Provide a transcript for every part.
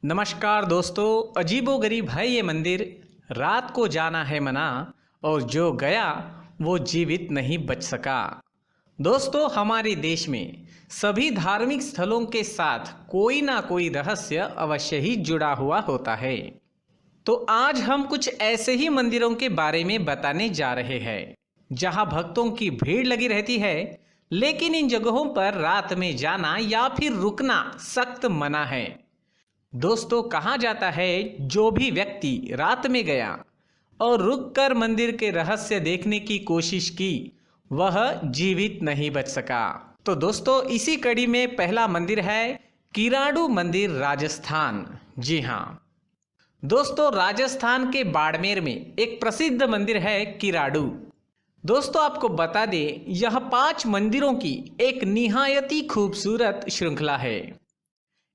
नमस्कार दोस्तों, अजीबोगरीब है ये मंदिर। रात को जाना है मना और जो गया वो जीवित नहीं बच सका। दोस्तों, हमारे देश में सभी धार्मिक स्थलों के साथ कोई ना कोई रहस्य अवश्य ही जुड़ा हुआ होता है। तो आज हम कुछ ऐसे ही मंदिरों के बारे में बताने जा रहे हैं जहां भक्तों की भीड़ लगी रहती है, लेकिन इन जगहों पर रात में जाना या फिर रुकना सख्त मना है। दोस्तों, कहा जाता है जो भी व्यक्ति रात में गया और रुककर मंदिर के रहस्य देखने की कोशिश की वह जीवित नहीं बच सका। तो दोस्तों, इसी कड़ी में पहला मंदिर है किराडू मंदिर, राजस्थान। जी हाँ दोस्तों, राजस्थान के बाड़मेर में एक प्रसिद्ध मंदिर है किराडू। दोस्तों, आपको बता दें, यह 5 मंदिरों की एक निहायती खूबसूरत श्रृंखला है।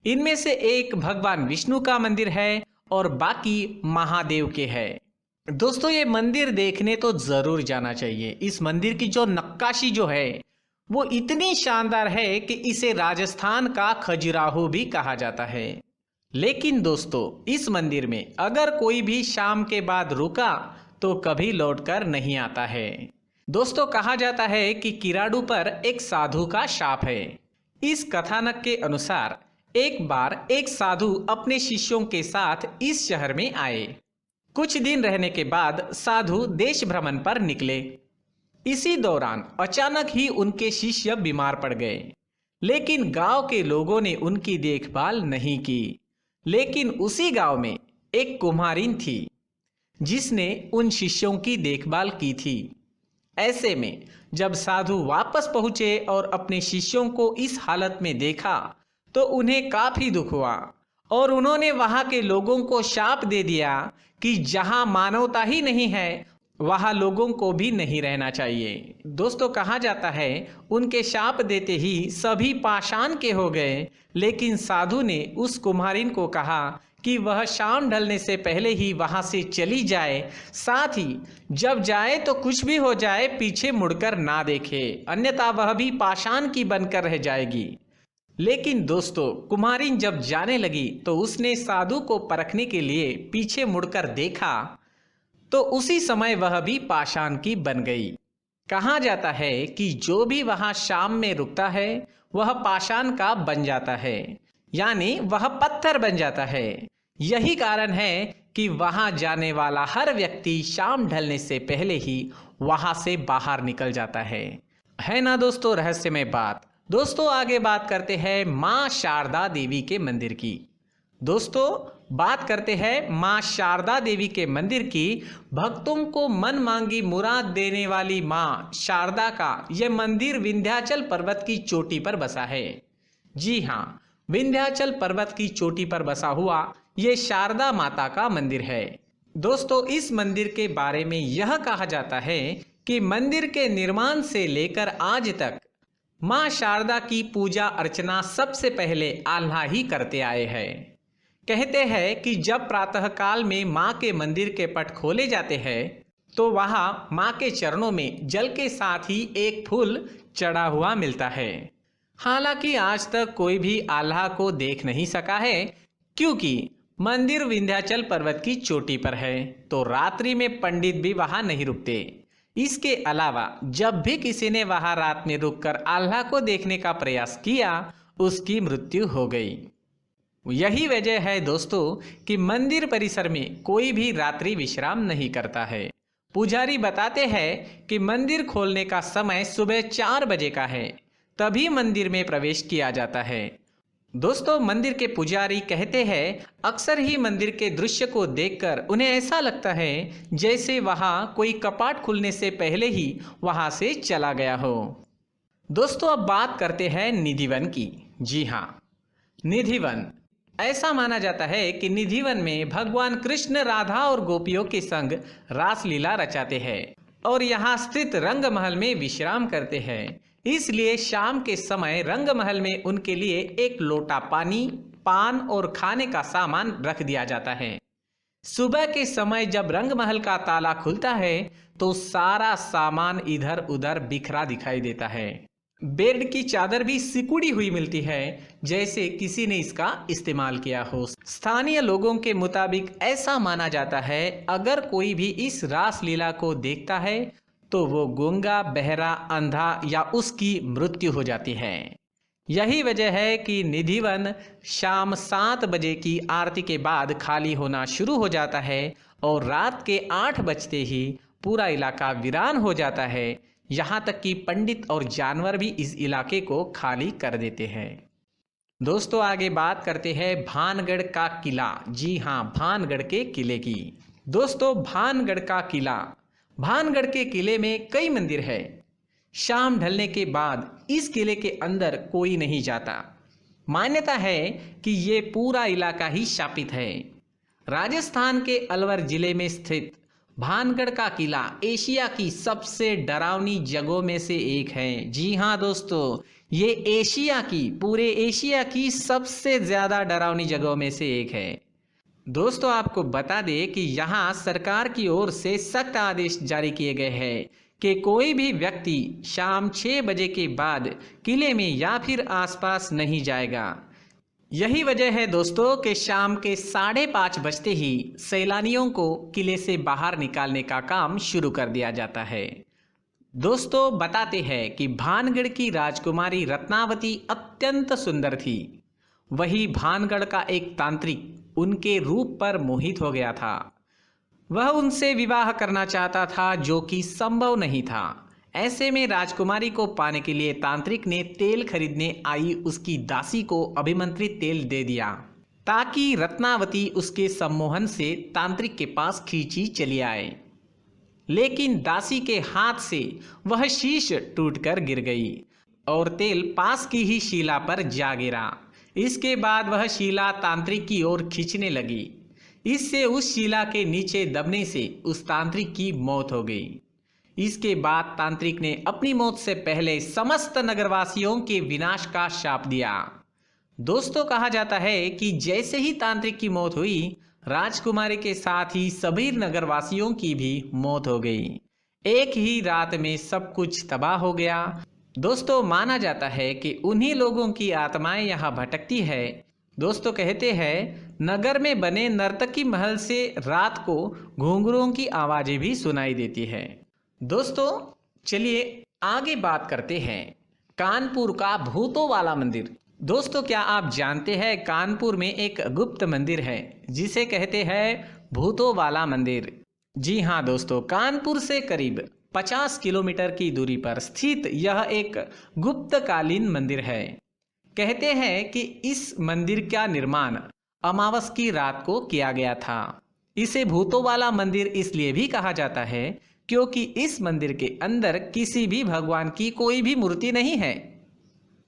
इनमें से एक भगवान विष्णु का मंदिर है और बाकी महादेव के हैं। दोस्तों, ये मंदिर देखने तो जरूर जाना चाहिए। इस मंदिर की जो नक्काशी जो है वो इतनी शानदार है कि इसे राजस्थान का खजुराहो भी कहा जाता है। लेकिन दोस्तों, इस मंदिर में अगर कोई भी शाम के बाद रुका तो कभी लौटकर नहीं आता है। दोस्तों, कहा जाता है कि किराडू पर एक साधु का शाप है। इस कथानक के अनुसार एक बार एक साधु अपने शिष्यों के साथ इस शहर में आए। कुछ दिन रहने के बाद साधु देश भ्रमण पर निकले। इसी दौरान अचानक ही उनके शिष्य बीमार पड़ गए, लेकिन गांव के लोगों ने उनकी देखभाल नहीं की। लेकिन उसी गांव में एक कुम्हारिन थी जिसने उन शिष्यों की देखभाल की थी। ऐसे में जब साधु वापस पहुंचे और अपने शिष्यों को इस हालत में देखा तो उन्हें काफी दुख हुआ और उन्होंने वहां के लोगों को शाप दे दिया कि जहां मानवता ही नहीं है वहां लोगों को भी नहीं रहना चाहिए। दोस्तों, कहा जाता है उनके शाप देते ही सभी पाषाण के हो गए, लेकिन साधु ने उस कुम्हारिन को कहा कि वह शाम ढलने से पहले ही वहां से चली जाए, साथ ही जब जाए तो कुछ भी हो जाए पीछे मुड़कर ना देखे, अन्यथा वह भी पाषाण की बनकर रह जाएगी। लेकिन दोस्तों, कुम्हारिन जब जाने लगी तो उसने साधु को परखने के लिए पीछे मुड़कर देखा तो उसी समय वह भी पाषाण की बन गई। कहा जाता है कि जो भी वहां शाम में रुकता है वह पाषाण का बन जाता है, यानी वह पत्थर बन जाता है। यही कारण है कि वहां जाने वाला हर व्यक्ति शाम ढलने से पहले ही वहां से बाहर निकल जाता है ना दोस्तों रहस्यमय बात। दोस्तों, आगे बात करते हैं माँ शारदा देवी के मंदिर की। दोस्तों, बात करते हैं माँ शारदा देवी के मंदिर की। भक्तों को मन मांगी मुराद देने वाली माँ शारदा का यह मंदिर विंध्याचल पर्वत की चोटी पर बसा है। जी हाँ, विंध्याचल पर्वत की चोटी पर बसा हुआ ये शारदा माता का मंदिर है। दोस्तों, इस मंदिर के बारे में यह कहा जाता है कि मंदिर के निर्माण से लेकर आज तक माँ शारदा की पूजा अर्चना सबसे पहले आल्हा ही करते आए हैं। कहते हैं कि जब प्रातः काल में माँ के मंदिर के पट खोले जाते हैं तो वहाँ माँ के चरणों में जल के साथ ही एक फूल चढ़ा हुआ मिलता है। हालांकि आज तक कोई भी आल्हा को देख नहीं सका है, क्योंकि मंदिर विंध्याचल पर्वत की चोटी पर है तो रात्रि में पंडित भी वहाँ नहीं रुकते। इसके अलावा जब भी किसी ने वहां रात में रुककर आल्हा को देखने का प्रयास किया उसकी मृत्यु हो गई। यही वजह है दोस्तों कि मंदिर परिसर में कोई भी रात्रि विश्राम नहीं करता है। पुजारी बताते हैं कि मंदिर खोलने का समय सुबह 4 बजे का है, तभी मंदिर में प्रवेश किया जाता है। दोस्तों, मंदिर के पुजारी कहते हैं अक्सर ही मंदिर के दृश्य को देखकर उन्हें ऐसा लगता है जैसे वहां कोई कपाट खुलने से पहले ही वहां से चला गया हो। दोस्तों, अब बात करते हैं निधिवन की। जी हाँ, निधिवन। ऐसा माना जाता है कि निधिवन में भगवान कृष्ण राधा और गोपियों के संग रासलीला रचाते हैं और यहाँ स्थित रंग महल में विश्राम करते हैं। इसलिए शाम के समय रंग महल में उनके लिए एक लोटा पानी, पान और खाने का सामान रख दिया जाता है। सुबह के समय जब रंग महल का ताला खुलता है तो सारा सामान इधर उधर बिखरा दिखाई देता है। बेड की चादर भी सिकुड़ी हुई मिलती है, जैसे किसी ने इसका इस्तेमाल किया हो। स्थानीय लोगों के मुताबिक ऐसा माना जाता है, अगर कोई भी इस रासलीला को देखता है तो वो गूंगा, बहरा, अंधा या उसकी मृत्यु हो जाती है। यही वजह है कि निधिवन शाम 7 बजे की आरती के बाद खाली होना शुरू हो जाता है और रात के 8 बजते ही पूरा इलाका वीरान हो जाता है। यहाँ तक कि पंडित और जानवर भी इस इलाके को खाली कर देते हैं। दोस्तों आगे बात करते हैं भानगढ़ का किला। जी हाँ, भानगढ़ के किले की। दोस्तों भानगढ़ का किला, भानगढ़ के किले में कई मंदिर है। शाम ढलने के बाद इस किले के अंदर कोई नहीं जाता। मान्यता है कि ये पूरा इलाका ही शापित है। राजस्थान के अलवर जिले में स्थित भानगढ़ का किला एशिया की सबसे डरावनी जगहों में से एक है। जी हाँ दोस्तों, ये एशिया की, पूरे एशिया की सबसे ज़्यादा डरावनी जगहों में से एक है। दोस्तों आपको बता दें कि यहाँ सरकार की ओर से सख्त आदेश जारी किए गए हैं कि कोई भी व्यक्ति शाम 6 बजे के बाद किले में या फिर आसपास नहीं जाएगा। यही वजह है दोस्तों कि शाम के 5:30 बजते ही सैलानियों को किले से बाहर निकालने का काम शुरू कर दिया जाता है। दोस्तों बताते हैं कि भानगढ़ की राजकुमारी रत्नावती अत्यंत सुंदर थी। वही भानगढ़ का एक तांत्रिक उनके रूप पर मोहित हो गया था। वह उनसे विवाह करना चाहता था, जो कि संभव नहीं था। ऐसे में राजकुमारी को पाने के लिए तांत्रिक ने तेल खरीदने आई उसकी दासी को अभिमंत्रित तेल दे दिया, ताकि रत्नावती उसके सम्मोहन से तांत्रिक के पास खींची चली आए। लेकिन दासी के हाथ से वह शीश टूटकर गिर गई और तेल पास की ही शिला पर जा गिरा। इसके बाद वह शिला तांत्रिक की ओर खींचने लगी। इससे उस शिला के नीचे दबने से उस तांत्रिक की मौत हो गई। इसके बाद तांत्रिक ने अपनी मौत से पहले समस्त नगरवासियों के विनाश का शाप दिया। दोस्तों कहा जाता है कि जैसे ही तांत्रिक की मौत हुई, राजकुमारी के साथ ही सभी नगरवासियों की भी मौत हो गई। एक ही रात में सब कुछ तबाह हो गया। दोस्तों माना जाता है कि उन्हीं लोगों की आत्माएं यहाँ भटकती है। दोस्तों कहते हैं नगर में बने नर्तकी महल से रात को घुंघरुओं की आवाजें भी सुनाई देती है। दोस्तों चलिए आगे बात करते हैं कानपुर का भूतों वाला मंदिर। दोस्तों क्या आप जानते हैं कानपुर में एक गुप्त मंदिर है जिसे कहते हैं भूतों वाला मंदिर। जी हाँ दोस्तों, कानपुर से करीब 50 किलोमीटर की दूरी पर स्थित यह एक गुप्तकालीन मंदिर है। कहते हैं कि इस मंदिर का निर्माण अमावस की रात को किया गया था। इसे भूतों वाला मंदिर इसलिए भी कहा जाता है क्योंकि इस मंदिर के अंदर किसी भी भगवान की कोई भी मूर्ति नहीं है।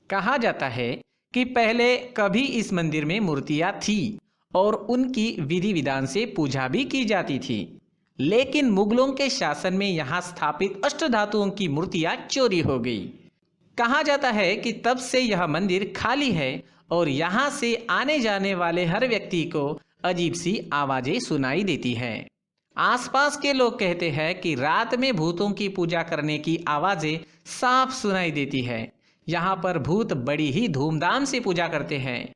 कहा जाता है कि पहले कभी इस मंदिर में मूर्तियां थी और उनकी विधि विधान से पूजा भी की जाती थी, लेकिन मुगलों के शासन में यहाँ स्थापित अष्टधातुओं की मूर्तियां चोरी हो गई। कहा जाता है कि तब से यह मंदिर खाली है और यहाँ से आने जाने वाले हर व्यक्ति को अजीब सी आवाजें सुनाई देती हैं। आसपास के लोग कहते हैं कि रात में भूतों की पूजा करने की आवाजें साफ सुनाई देती है। यहाँ पर भूत बड़ी ही धूमधाम से पूजा करते हैं।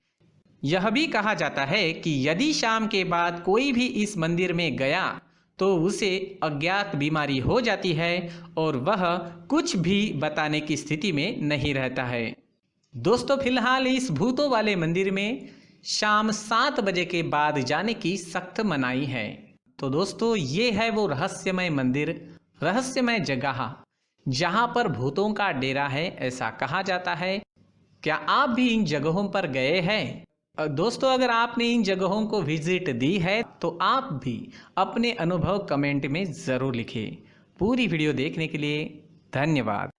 यह भी कहा जाता है कि यदि शाम के बाद कोई भी इस मंदिर में गया तो उसे अज्ञात बीमारी हो जाती है और वह कुछ भी बताने की स्थिति में नहीं रहता है। दोस्तों फिलहाल इस भूतों वाले मंदिर में शाम 7 बजे के बाद जाने की सख्त मनाही है। तो दोस्तों ये है वो रहस्यमय मंदिर, रहस्यमय जगह जहाँ पर भूतों का डेरा है, ऐसा कहा जाता है। क्या आप भी इन जगहों पर गए हैं? दोस्तों अगर आपने इन जगहों को विजिट दी है तो आप भी अपने अनुभव कमेंट में ज़रूर लिखें। पूरी वीडियो देखने के लिए धन्यवाद।